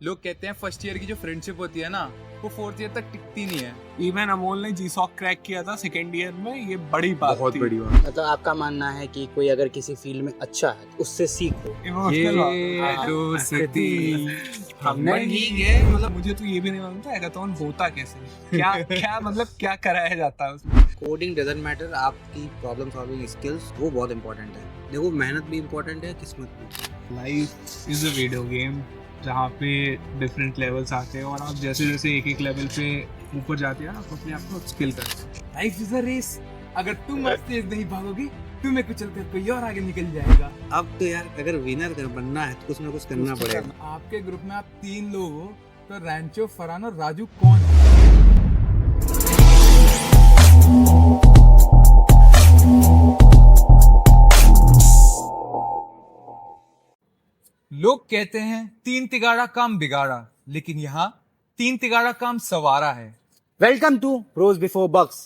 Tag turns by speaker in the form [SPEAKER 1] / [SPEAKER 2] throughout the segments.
[SPEAKER 1] लोग कहते हैं फर्स्ट ईयर की जो फ्रेंडशिप होती है ना, वो फोर्थ ईयर तक टिकती नहीं है।
[SPEAKER 2] इवन अमोल ने जीसॉक क्रैक किया था सेकेंड ईयर में, ये बड़ी बात
[SPEAKER 1] बहुत
[SPEAKER 2] थी।
[SPEAKER 1] बड़ी बात।
[SPEAKER 3] मतलब आपका मानना है कि कोई अगर किसी फील्ड में अच्छा है तो उससे सीखो।
[SPEAKER 2] Emotional बात।
[SPEAKER 1] ये दोस्ती
[SPEAKER 2] हमने ठीक है, मतलब मुझे तो ये भी नहीं मालूम था हैकाथॉन होता कैसे, क्या क्या मतलब क्या कराया जाता है उसमें।
[SPEAKER 3] कोडिंग डजंट मैटर, आपकी प्रॉब्लम सॉल्विंग स्किल्स वो बहुत इंपॉर्टेंट है। देखो मेहनत भी इंपॉर्टेंट है, किस्मत भी।
[SPEAKER 2] Life is a video game जहाँ पे डिफरेंट लेवल्स आते हैं और आप जैसे जैसे एक एक लेवल पे ऊपर जाते हैं आप अपने आप को स्किल करते हैं।
[SPEAKER 1] Life is a race. अगर तुम तेज नहीं भागोगे, तुम्हें कुछ चलकर कोई और आगे निकल जाएगा।
[SPEAKER 3] अब तो यार अगर विनर बनना है तो कुछ ना कुछ करना पड़ेगा।
[SPEAKER 1] आपके ग्रुप में आप 3 लोग हो, तो रैंचो, फरहान और राजू कौन है? लोग कहते हैं 3 तिगाड़ा काम बिगाड़ा, लेकिन यहाँ 3 तिगाड़ा काम सवारा है।
[SPEAKER 3] Welcome to Pros Before Bucks,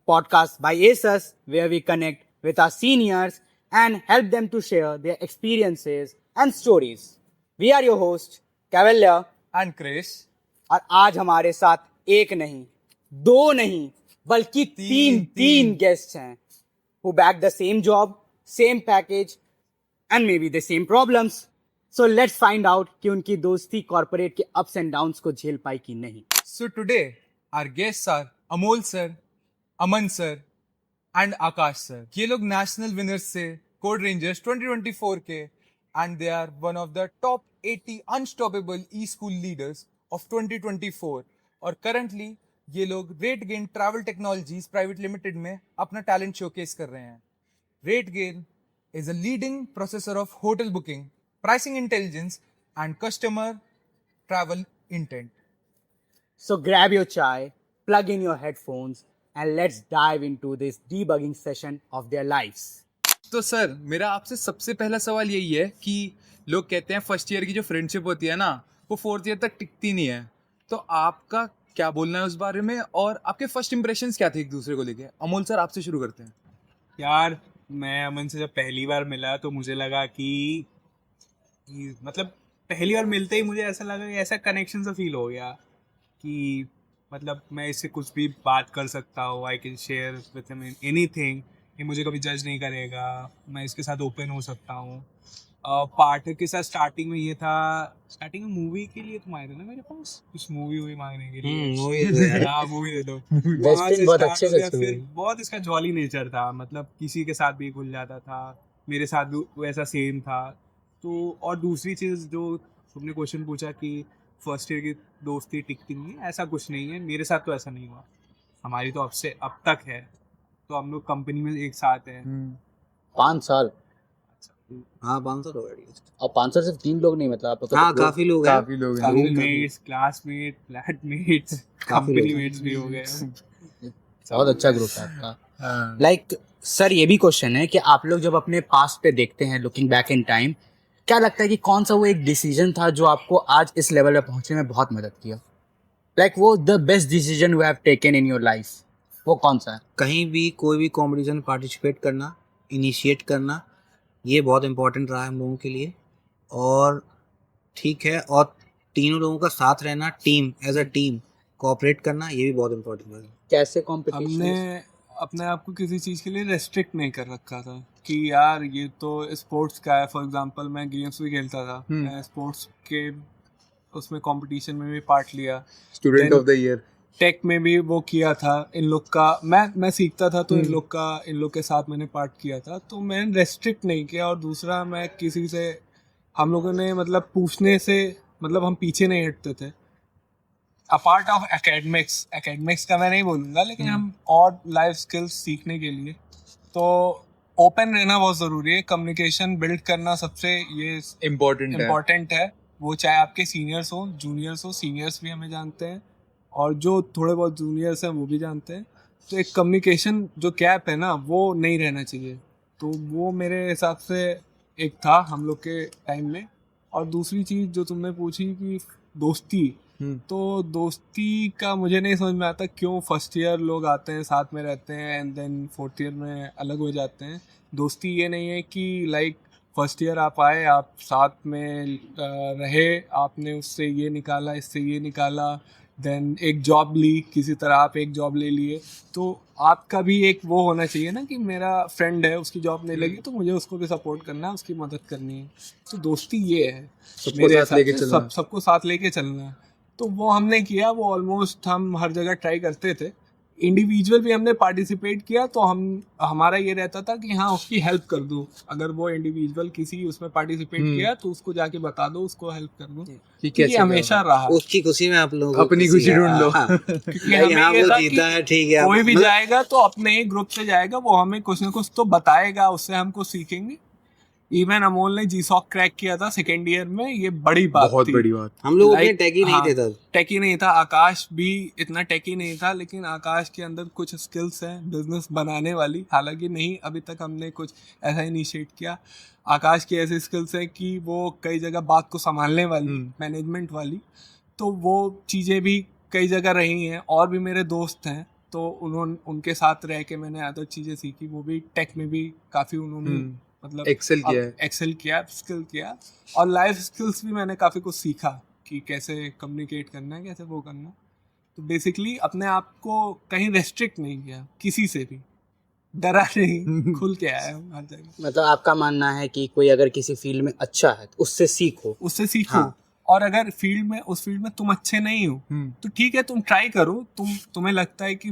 [SPEAKER 3] podcast by Asus, where we connect with our seniors and help them to share their experiences and stories. We are your host, Cavalier,
[SPEAKER 1] and Chris,
[SPEAKER 3] और आज हमारे साथ एक नहीं, दो नहीं, बल्कि तीन गेस्ट हैं who back the same job, same package and maybe the same problems. So let's find out कि उनकी दोस्ती कॉर्पोरेट के ups and downs को झेल पाई कि नहीं।
[SPEAKER 1] So today our guests are Amol sir, Aman sir and Akash sir. ये लोग नेशनल विनर्स से कोड रेंजर्स 2024 के, and they are one of the top 80 unstoppable e school leaders of 2024। और करंटली ये लोग RateGain travel technologies private limited में अपना talent showcase कर रहे हैं। RateGain is a leading processor of hotel booking, pricing intelligence, and customer travel intent.
[SPEAKER 3] So grab your chai, plug in your headphones, and let's dive into this debugging session of their lives.
[SPEAKER 1] तो sir, मेरा आपसे सबसे पहला सवाल यही है कि लोग कहते हैं फर्स्ट ईयर की जो फ्रेंडशिप होती है ना, वो फोर्थ ईयर तक टिकती नहीं है। तो आपका क्या बोलना है उस बारे में, और आपके फर्स्ट इंप्रेशंस क्या थे एक दूसरे को लेके? अमोल सर, आपसे शुरू करते हैं।
[SPEAKER 2] यार मैं अमन से जब पहली बार मिला तो मुझे लगा कि मतलब पहली बार मिलते ही मुझे ऐसा लगा कि ऐसा कनेक्शन सा फील हो गया कि मतलब मैं इससे कुछ भी बात कर सकता हूँ, I can share with him anything, ये मुझे कभी जज नहीं करेगा, मैं इसके साथ ओपन हो सकता हूँ। पार्टनर के साथ स्टार्टिंग में ये था, स्टार्टिंग में मूवी के लिए तुम आए थे ना मेरे पास, कुछ मूवी मांगने के लिए। मूवी दे दो। वहाँ से
[SPEAKER 3] बहुत
[SPEAKER 2] start
[SPEAKER 3] अच्छे
[SPEAKER 2] हो
[SPEAKER 3] से
[SPEAKER 2] गया,
[SPEAKER 3] शुरू
[SPEAKER 2] फिर
[SPEAKER 3] हुई।
[SPEAKER 2] बहुत इसका जॉली नेचर था, मतलब किसी के साथ भी खुल जाता था, मेरे साथ भी वैसा सेम था। तो और दूसरी चीज़ जो तुमने क्वेश्चन पूछा कि फर्स्ट ईयर की दोस्ती टिकती नहीं है, ऐसा कुछ नहीं है, मेरे साथ तो ऐसा नहीं हुआ। हमारी तो अब तक है, तो हम लोग कंपनी में एक साथ हैं।
[SPEAKER 3] 5 साल।
[SPEAKER 4] हाँ 500 हो गया।
[SPEAKER 3] और 5 साल सिर्फ 3 लोग नहीं, मतलब आप
[SPEAKER 4] हाँ काफी लोग हैं।
[SPEAKER 1] काफी लोग हैं।
[SPEAKER 2] रूममेट्स, क्लासमेट, फ्लैटमेट्स,
[SPEAKER 4] काफी
[SPEAKER 2] कंपनी
[SPEAKER 4] लोग
[SPEAKER 2] मेट्स भी हो गए।
[SPEAKER 3] बहुत अच्छा ग्रुप है आपका। लाइक सर, ये भी क्वेश्चन है कि आप लोग जब अपने पास्ट पे देखते हैं, लुकिंग बैक इन टाइम, क्या लगता है कि कौन सा वो एक डिसीजन था जो आपको आज इस लेवल पे पहुंचने में बहुत मदद किया? लाइक वो the best decision you have taken in your life, वो कौन सा है?
[SPEAKER 4] कहीं भी कोई भी कंपटीशन पार्टिसिपेट करना, इनिशिएट करना, ये बहुत इम्पोर्टेंट रहा है हम लोगों के लिए। और ठीक है, और तीनों लोगों का साथ रहना, team as a team cooperate करना, ये भी बहुत इम्पोर्टेंट है।
[SPEAKER 3] कैसे कंपटीशन?
[SPEAKER 2] हमने अपने आप को किसी चीज़ के लिए रेस्ट्रिक्ट नहीं कर रखा था कि यार ये तो स्पोर्ट्स का है। फॉर एग्जांपल मैं गेम्स भी खेलता था, मैं स्पोर्ट्स के उसमें कंपटीशन में भी पार्ट लिया,
[SPEAKER 1] student
[SPEAKER 2] Then-
[SPEAKER 1] of the year.
[SPEAKER 2] Tech में भी वो किया था। इन लोग का मैं सीखता था, तो इन लोग के साथ मैंने पार्ट किया था, तो मैंने रेस्ट्रिक्ट नहीं किया। और दूसरा, मैं किसी से, हम लोगों ने मतलब पूछने से, मतलब हम पीछे नहीं हटते थे। अपार्ट ऑफ एकेडमिक्स का मैं नहीं बोलूँगा, लेकिन हम और लाइफ स्किल्स सीखने के लिए तो ओपन रहना बहुत ज़रूरी है। कम्युनिकेशन बिल्ड करना सबसे ये इम्पोर्टेंट है। वो चाहे आपके सीनियर्स हो, जूनियर्स हो, सीनियर्स भी हमें जानते हैं और जो थोड़े बहुत जूनियर्स हैं वो भी जानते हैं। तो एक कम्युनिकेशन जो गैप है ना, वो नहीं रहना चाहिए। तो वो मेरे हिसाब से एक था हम लोग के टाइम में। और दूसरी चीज़ जो तुमने पूछी कि दोस्ती, तो दोस्ती का मुझे नहीं समझ में आता क्यों फर्स्ट ईयर लोग आते हैं, साथ में रहते हैं, एंड देन फोर्थ ईयर में अलग हो जाते हैं। दोस्ती ये नहीं है कि लाइक फर्स्ट ईयर आप आए, आप साथ में रहे, आपने उससे ये निकाला, इससे ये निकाला, देन एक जॉब ली, किसी तरह आप एक जॉब ले लिए, तो आपका भी एक वो होना चाहिए ना कि मेरा फ्रेंड है, उसकी जॉब नहीं लगी तो मुझे उसको भी सपोर्ट करना है, उसकी मदद करनी है। तो दोस्ती ये है
[SPEAKER 1] सबको
[SPEAKER 2] मेरे
[SPEAKER 1] साथ
[SPEAKER 2] हिसाब
[SPEAKER 1] लेके
[SPEAKER 2] से,
[SPEAKER 1] चलना।
[SPEAKER 2] सबको साथ लेके चलना है। तो वो हमने किया, वो ऑलमोस्ट हम हर जगह ट्राई करते थे। इंडिविजुअल भी हमने पार्टिसिपेट किया, तो हमारा ये रहता था कि हाँ उसकी हेल्प कर दो, अगर वो इंडिविजुअल किसी उसमें पार्टिसिपेट किया तो उसको जाके बता दो, उसको हेल्प कर दो।
[SPEAKER 1] कि
[SPEAKER 2] तो
[SPEAKER 1] कैसे
[SPEAKER 2] ये हमेशा रहा,
[SPEAKER 4] उसकी खुशी में आप लोग
[SPEAKER 1] अपनी खुशी ढूंढ लो।
[SPEAKER 2] क्योंकि
[SPEAKER 4] भाई
[SPEAKER 2] हमें
[SPEAKER 4] हाँ
[SPEAKER 2] ये
[SPEAKER 4] वो
[SPEAKER 2] था
[SPEAKER 4] जीता
[SPEAKER 2] कि
[SPEAKER 4] है ठीक है
[SPEAKER 2] कोई भी
[SPEAKER 4] मतलब
[SPEAKER 2] जाएगा तो अपने ही ग्रुप से जाएगा, वो हमें कुछ ना कुछ तो बताएगा, उससे हम कुछ सीखेंगे। इवन अमोल ने जीसॉक क्रैक किया था सेकेंड ईयर में, ये बड़ी बात
[SPEAKER 1] बहुत
[SPEAKER 2] थी।
[SPEAKER 1] बड़ी बात।
[SPEAKER 4] हम लोग उतने
[SPEAKER 2] Like,
[SPEAKER 4] टैग ही नहीं
[SPEAKER 2] हाँ,
[SPEAKER 4] थे तब।
[SPEAKER 2] टेकी नहीं था, आकाश भी इतना टेकी नहीं था, लेकिन आकाश के अंदर कुछ स्किल्स हैं बिजनेस बनाने वाली, हालांकि नहीं अभी तक हमने कुछ ऐसा इनिशिएट किया। आकाश की ऐसी स्किल्स हैं कि वो कई जगह बात को संभालने वाली, मैनेजमेंट वाली, तो वो चीज़ें भी कई जगह रही हैं। और भी मेरे दोस्त हैं, तो उनके साथ रह के मैंने अदर चीज़ें सीखी, वो भी टेक में भी काफ़ी उन्होंने मतलब
[SPEAKER 1] एक्सेल किया है।
[SPEAKER 2] एक्सेल किया, स्किल किया, और लाइफ स्किल्स भी मैंने काफ़ी कुछ सीखा कि कैसे कम्युनिकेट करना है, कैसे वो करना है। तो बेसिकली अपने आप को कहीं रेस्ट्रिक्ट नहीं किया, किसी से भी डरा नहीं, खुल के आया हूँ हर जगह।
[SPEAKER 3] मतलब आपका मानना है कि कोई अगर किसी फील्ड में अच्छा है तो उससे सीखो।
[SPEAKER 2] उससे सीखो।
[SPEAKER 4] हाँ।
[SPEAKER 2] और अगर उस फील्ड में तुम अच्छे नहीं हो तो ठीक है, तुम ट्राई करो, तुम्हें लगता है कि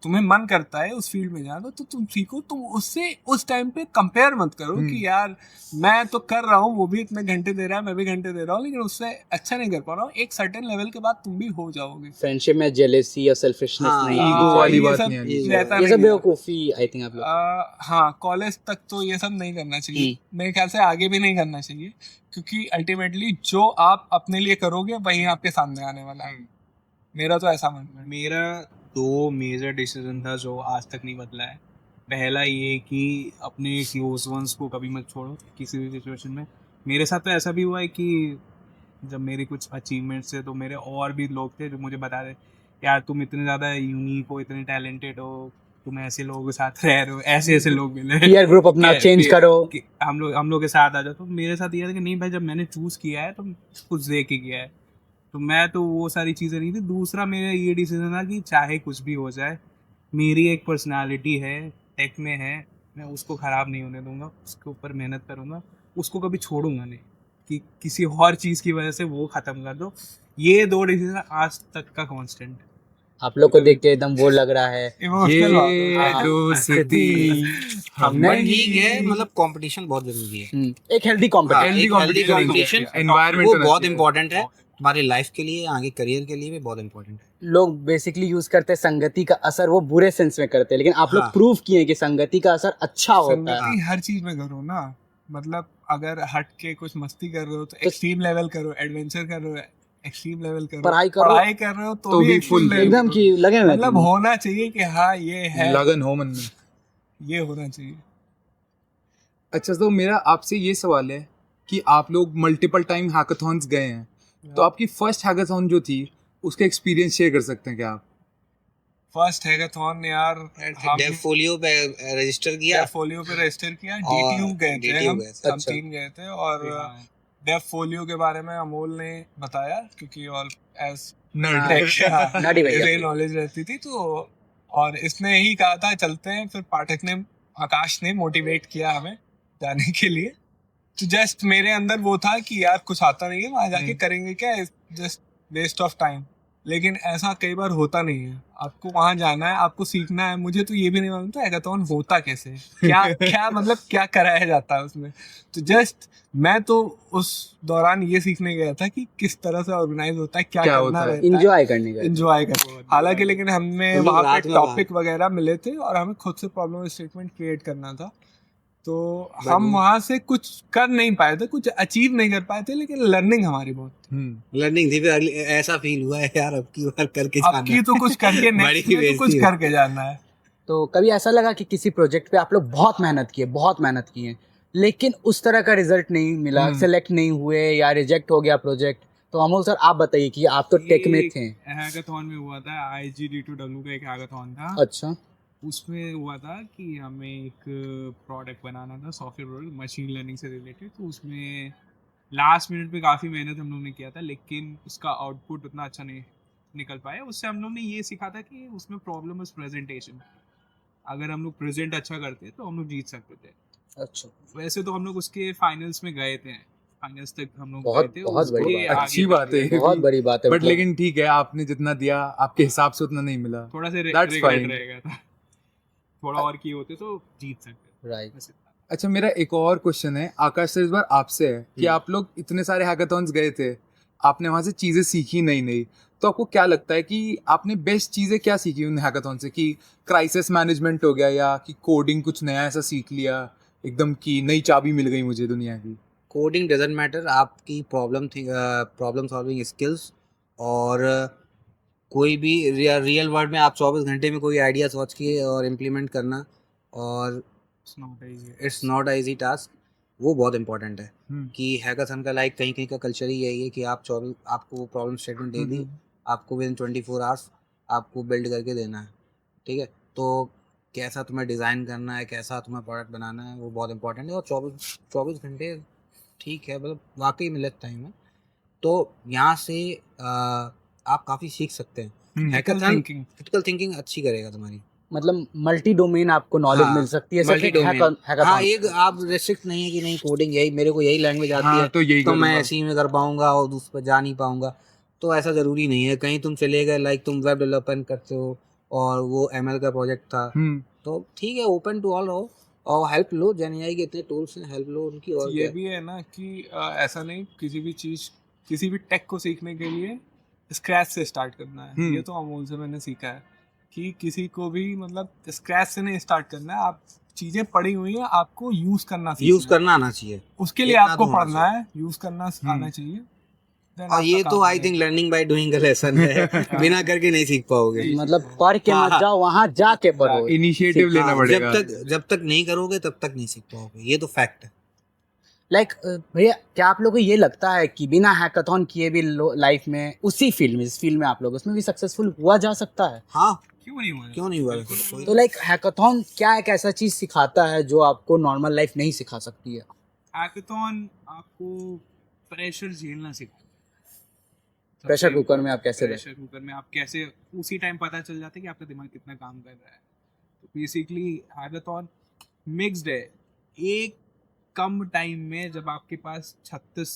[SPEAKER 2] तुम्हें मन करता है उस फील्ड में जाना, तो तुम सीखो। तुम उससे उस टाइम पे कंपेयर मत करो कि यार मैं तो कर रहा हूँ, वो भी इतने घंटे दे रहा है, मैं भी घंटे दे रहा हूँ, लेकिन उससे अच्छा नहीं कर पा रहा हूँ। एक सर्टेन लेवल के बाद तुम भी हो जाओगे।
[SPEAKER 3] फ्रेंडशिप में जेलेसी या सेल्फिशनेस
[SPEAKER 4] हाँ,
[SPEAKER 3] नहीं
[SPEAKER 1] ईगो
[SPEAKER 3] होनी
[SPEAKER 1] वाली
[SPEAKER 2] ये
[SPEAKER 1] बात
[SPEAKER 2] सब
[SPEAKER 1] नहीं आनी
[SPEAKER 4] चाहिए।
[SPEAKER 2] रहता
[SPEAKER 3] चाहिए। ये
[SPEAKER 2] नहीं
[SPEAKER 3] सब
[SPEAKER 2] है।
[SPEAKER 3] बेवकूफ़ी आई थिंक आप लोग।
[SPEAKER 2] हाँ, कॉलेज तक तो ये सब नहीं करना चाहिए, मेरे ख्याल से आगे भी नहीं करना चाहिए, क्योंकि अल्टीमेटली जो आप अपने लिए करोगे वही आपके सामने आने वाला है। मेरा तो ऐसा मानना है।
[SPEAKER 5] मेरा 2 मेजर डिसीजन था जो आज तक नहीं बदला है। पहला ये कि अपने क्लोज वंस को कभी मत छोड़ो किसी भी सिचुएशन में। मेरे साथ तो ऐसा भी हुआ है कि जब मेरे कुछ अचीवमेंट्स थे तो मेरे और भी लोग थे जो मुझे बता रहे यार तुम इतने ज़्यादा यूनिक हो, इतने टैलेंटेड हो, तुम ऐसे लोगों के साथ रह रहे हो, ऐसे लोग मिले,
[SPEAKER 3] पीयर ग्रुप अपना चेंज करो।
[SPEAKER 5] कि हम लोग के साथ आ जाओ। तो मेरे साथ ये था कि नहीं भाई, जब मैंने चूज़ किया है तो कुछ दे के किया है, तो मैं तो वो सारी चीज़ें नहीं थी। दूसरा मेरा ये डिसीजन था कि चाहे कुछ भी हो जाए, मेरी एक पर्सनालिटी है, टेक में है, मैं उसको ख़राब नहीं होने दूंगा, उसके ऊपर मेहनत करूंगा, उसको कभी छोड़ूंगा नहीं कि किसी और चीज़ की वजह से वो ख़त्म कर दो। ये 2 डिसीजन आज तक का कांस्टेंट।
[SPEAKER 3] आप लोग को देख के एकदम वो लग रहा है
[SPEAKER 2] इमोशनल
[SPEAKER 1] ये दोस्ती हम
[SPEAKER 4] पर
[SPEAKER 3] नहीं।
[SPEAKER 4] ठीक है, मतलब कंपटीशन बहुत जरूरी है।
[SPEAKER 3] एक हेल्दी
[SPEAKER 4] हाँ,
[SPEAKER 3] कॉम्पिटिशन।
[SPEAKER 4] एक healthy competition,
[SPEAKER 1] environment
[SPEAKER 4] वो
[SPEAKER 1] होना
[SPEAKER 4] बहुत
[SPEAKER 1] चाहिए।
[SPEAKER 4] इंपॉर्टेंट है हमारी लाइफ के लिए, आगे करियर के लिए भी बहुत इंपॉर्टेंट है।
[SPEAKER 3] लोग बेसिकली यूज करते हैं संगति का असर, वो बुरे सेंस में करते हैं, लेकिन आप लोग
[SPEAKER 4] हाँ।
[SPEAKER 3] प्रूव किए कि संगति का असर अच्छा होता है।
[SPEAKER 2] संगति हर चीज में करो ना, मतलब अगर हट के कुछ मस्ती कर रहे हो तो एक्सट्रीम लेवल करो, एडवेंचर कर रहे हो एक्सट्रीम लेवल करो,
[SPEAKER 3] पढ़ाई कर रहे हो
[SPEAKER 2] तो भी
[SPEAKER 1] full
[SPEAKER 2] extreme level
[SPEAKER 3] एकदम
[SPEAKER 2] करो।
[SPEAKER 3] कि लगे हुए
[SPEAKER 2] मतलब
[SPEAKER 3] तुम।
[SPEAKER 2] होना चाहिए कि हाँ ये है,
[SPEAKER 1] लगन हो मन में।
[SPEAKER 2] ये होना चाहिए।
[SPEAKER 1] अच्छा, तो मेरा आपसे ये सवाल है कि आप लोग मल्टीपल टाइम हैकाथॉन्स गए हैं, तो आपकी फर्स्ट हैकाथॉन जो थी उसका एक्सपीरियंस शेयर कर सकते हैं क्या आप?
[SPEAKER 2] फर्स्ट हैकाथॉन यार, हम
[SPEAKER 4] डेफोलियो पे रजिस्टर किया
[SPEAKER 2] डेफोलियो पे रजिस्टर किया,
[SPEAKER 4] और
[SPEAKER 2] डीटीयू गए थे,
[SPEAKER 4] DTU
[SPEAKER 2] हम
[SPEAKER 4] गए थे।
[SPEAKER 2] हम
[SPEAKER 3] अच्छा।
[SPEAKER 2] 3 गए थे। और डेफोलियो के बारे में अमोल ने बताया, क्योंकि ऑल एज
[SPEAKER 3] नर्डी भैया।
[SPEAKER 2] नॉलेज रहती थी, तो और इसने ही कहा था चलते हैं, फिर पाठक ने, आकाश ने मोटिवेट किया हमें जाने के लिए। तो जस्ट मेरे अंदर वो था कि यार कुछ आता नहीं है, वहां जाके करेंगे क्या, जस्ट वेस्ट ऑफ टाइम। लेकिन ऐसा कई बार होता नहीं है, आपको वहां जाना है, आपको सीखना है। मुझे तो ये भी नहीं मालूम था हैकाथॉन होता कैसे है, क्या मतलब क्या कराया जाता है उसमें। तो जस्ट मैं तो उस दौरान ये सीखने गया था कि किस तरह से ऑर्गेनाइज होता है, क्या
[SPEAKER 1] क्या
[SPEAKER 2] करना
[SPEAKER 1] होता है।
[SPEAKER 2] रहता है,
[SPEAKER 3] इंजॉय करने का।
[SPEAKER 2] एंजॉय कर। हालांकि लेकिन हमें
[SPEAKER 4] हम लोग
[SPEAKER 2] वहाँ
[SPEAKER 4] रात
[SPEAKER 2] पे
[SPEAKER 4] में
[SPEAKER 2] टॉपिक वगैरह मिले थे और हमें खुद से प्रॉब्लम स्टेटमेंट क्रिएट करना था, तो हम वहाँ से कुछ कर नहीं पाए थे, कुछ अचीव नहीं कर पाए थे, लेकिन लर्निंग हमारी बहुत थी।
[SPEAKER 4] लर्निंग थी। फिर अगली ऐसा फील हुआ है यार अब की बार करके जाना
[SPEAKER 2] अब की तो कुछ करके
[SPEAKER 4] बड़ी
[SPEAKER 2] नेक्स्ट में तो
[SPEAKER 4] बेइज्जती
[SPEAKER 2] कुछ
[SPEAKER 4] है।
[SPEAKER 2] करके जाना है।
[SPEAKER 3] तो कभी ऐसा लगा कि किसी प्रोजेक्ट पे आप लोग बहुत मेहनत किए, लेकिन उस तरह का रिजल्ट नहीं मिला, सेलेक्ट नहीं हुए या रिजेक्ट हो गया प्रोजेक्ट? तो अमोल सर आप बताइए कि आप तो टेक में थे।
[SPEAKER 5] हैकाथॉन में हुआ था, IGD2W का एक हैकाथॉन था।
[SPEAKER 3] अच्छा।
[SPEAKER 5] उसमें हुआ था कि हमें एक प्रोडक्ट बनाना था, सॉफ्टवेयर प्रोडक्ट मशीन लर्निंग से रिलेटेड। तो उसमें लास्ट मिनट पे काफ़ी मेहनत हम लोग ने किया था, लेकिन उसका आउटपुट उतना अच्छा नहीं निकल पाया। उससे हम लोग ने ये सीखा था कि उसमें प्रॉब्लम इज प्रेजेंटेशन। अगर हम लोग प्रेजेंट अच्छा करते तो हम लोग जीत सकते थे।
[SPEAKER 3] अच्छा,
[SPEAKER 5] वैसे तो हम लोग उसके फाइनल्स में गए थे, फाइनल्स तक हम लोग
[SPEAKER 3] बहुत-
[SPEAKER 5] गए थे।
[SPEAKER 3] बहुत बड़ी
[SPEAKER 5] उसके
[SPEAKER 3] बात है।
[SPEAKER 5] आगे
[SPEAKER 1] अच्छी बात है।
[SPEAKER 3] बहुत बड़ी बात है।
[SPEAKER 1] बट
[SPEAKER 3] मतलब
[SPEAKER 1] लेकिन ठीक है, आपने जितना दिया आपके हिसाब से उतना नहीं मिला।
[SPEAKER 5] थोड़ा से
[SPEAKER 1] That's
[SPEAKER 5] रिग्रेट
[SPEAKER 1] fine.
[SPEAKER 5] रहेगा था। थोड़ा और किए होते तो जीत सकते।
[SPEAKER 3] राइट।
[SPEAKER 5] बस इतना।
[SPEAKER 1] अच्छा, मेरा एक और क्वेश्चन है आकाश सर, इस बार आपसे है कि आप लोग इतने सारे हैकाथॉन्स गए थे, आपने वहाँ से चीज़ें सीखी नई नई, तो आपको क्या लगता है कि आपने बेस्ट चीज़ें क्या सीखी उन हैकाथॉन से? कि क्राइसिस मैनेजमेंट हो गया, या कि कोडिंग कुछ नया ऐसा सीख लिया एकदम की नई चाबी मिल गई मुझे दुनिया की?
[SPEAKER 4] कोडिंग डजेंट मैटर, आपकी प्रॉब्लम सॉल्विंग स्किल्स और कोई भी रियल वर्ल्ड में आप 24 घंटे में कोई आइडिया सोच के और इम्प्लीमेंट करना, और
[SPEAKER 5] It's not easy.
[SPEAKER 4] It's not easy task, वो बहुत इंपॉर्टेंट है।
[SPEAKER 1] हम्म।
[SPEAKER 4] कि हैकाथन का लाइक कहीं कहीं का कल्चर ही यही है कि आप 24 आपको प्रॉब्लम स्टेटमेंट दे दी, आपको विद इन 24 आवर्स आपको बिल्ड करके देना है। ठीक है, तो कैसा तुम्हें डिज़ाइन करना है, कैसा तुम्हें प्रोडक्ट बनाना है, वो बहुत इंपॉर्टेंट है। और 24 घंटे ठीक है, मतलब वाकई में लेस टाइम है। तो यहाँ से आप काफ़ी सीख सकते हैं। हैकाथन क्रिटिकल थिंकिंग अच्छी करेगा तुम्हारी।
[SPEAKER 3] मतलब मल्टी डोमेन आपको नॉलेज
[SPEAKER 4] हाँ,
[SPEAKER 3] मिल सकती है सिर्फ एक
[SPEAKER 4] multi-domain।
[SPEAKER 3] हैकाथॉन।
[SPEAKER 4] हाँ, एक आप रेस्ट्रिक्ट नहीं है कि नहीं कोडिंग यही मेरे को यही लैंग्वेज आती
[SPEAKER 1] हाँ,
[SPEAKER 4] है
[SPEAKER 1] तो यही
[SPEAKER 4] तो मैं
[SPEAKER 1] करूंगा।
[SPEAKER 4] ऐसे ही में कर पाऊंगा और दूसरे पर जा नहीं पाऊंगा। तो ऐसा ज़रूरी नहीं है। कहीं तुम चले गए, लाइक तुम वेब डेवलपमेंट करते हो और वो ML का प्रोजेक्ट था, तो ठीक है, ओपन टू ऑल रहो और हेल्प लो। जेनएआई के इतने टूल्स हैं, हेल्प लो उनकी। और
[SPEAKER 2] ये
[SPEAKER 4] क्या।
[SPEAKER 2] भी है ना कि ऐसा नहीं, किसी भी चीज़, किसी भी टेक को सीखने के लिए स्क्रैच से स्टार्ट करना है। ये तो अमूल से मैंने सीखा है कि किसी को भी मतलब स्क्रैच से नहीं स्टार्ट करना है। आप चीज़ें पड़ी हुई हैं, आपको यूज़ करना सीखना
[SPEAKER 4] यूज़
[SPEAKER 2] है।
[SPEAKER 4] करना आना चाहिए,
[SPEAKER 2] उसके लिए
[SPEAKER 4] इतना
[SPEAKER 2] आपको
[SPEAKER 4] तो होना
[SPEAKER 2] पढ़ना है, यूज़ करना आना चाहिए। Then
[SPEAKER 4] और
[SPEAKER 2] आपका
[SPEAKER 4] ये
[SPEAKER 2] काम
[SPEAKER 4] तो आई
[SPEAKER 2] बनेगा।
[SPEAKER 4] थिंक लर्निंग बाय डूइंग का लेसन है। बिना करके नहीं सीख पाओगे।
[SPEAKER 3] मतलब पढ़ के मत
[SPEAKER 4] हाँ।
[SPEAKER 3] जाओ, वहां जाके पढ़ो।
[SPEAKER 1] इनिशिएटिव लेना
[SPEAKER 4] हाँ,
[SPEAKER 1] पड़ेगा।
[SPEAKER 4] जब तक नहीं करोगे तब तक नहीं सीख पाओगे, ये तो फैक्ट है।
[SPEAKER 3] लाइक भैया, क्या आप लोगों को ये लगता है कि बिना हैकाथॉन किए भी लाइफ में उसी फील्ड में, इस फील्ड में आप लोग उसमें भी सक्सेसफुल हुआ जा सकता है?
[SPEAKER 4] हाँ,
[SPEAKER 5] क्यों नहीं हुआ?
[SPEAKER 4] क्यों नहीं हुआ?
[SPEAKER 3] तो लाइक हैकाथॉन क्या एक ऐसा चीज सिखाता है जो आपको नॉर्मल लाइफ नहीं सिखा सकती है?
[SPEAKER 5] हैकाथॉन आपको प्रेशर झेलना सिखाता है।
[SPEAKER 3] प्रेशर कुकर में आप कैसे
[SPEAKER 5] प्रेशर कुकर में आप कैसे उसी टाइम पता चल जाता है कि आपका दिमाग कितना काम कर रहा है। तो बेसिकली हैकाथॉन मिक्स्ड है। एक कम टाइम में जब आपके पास 36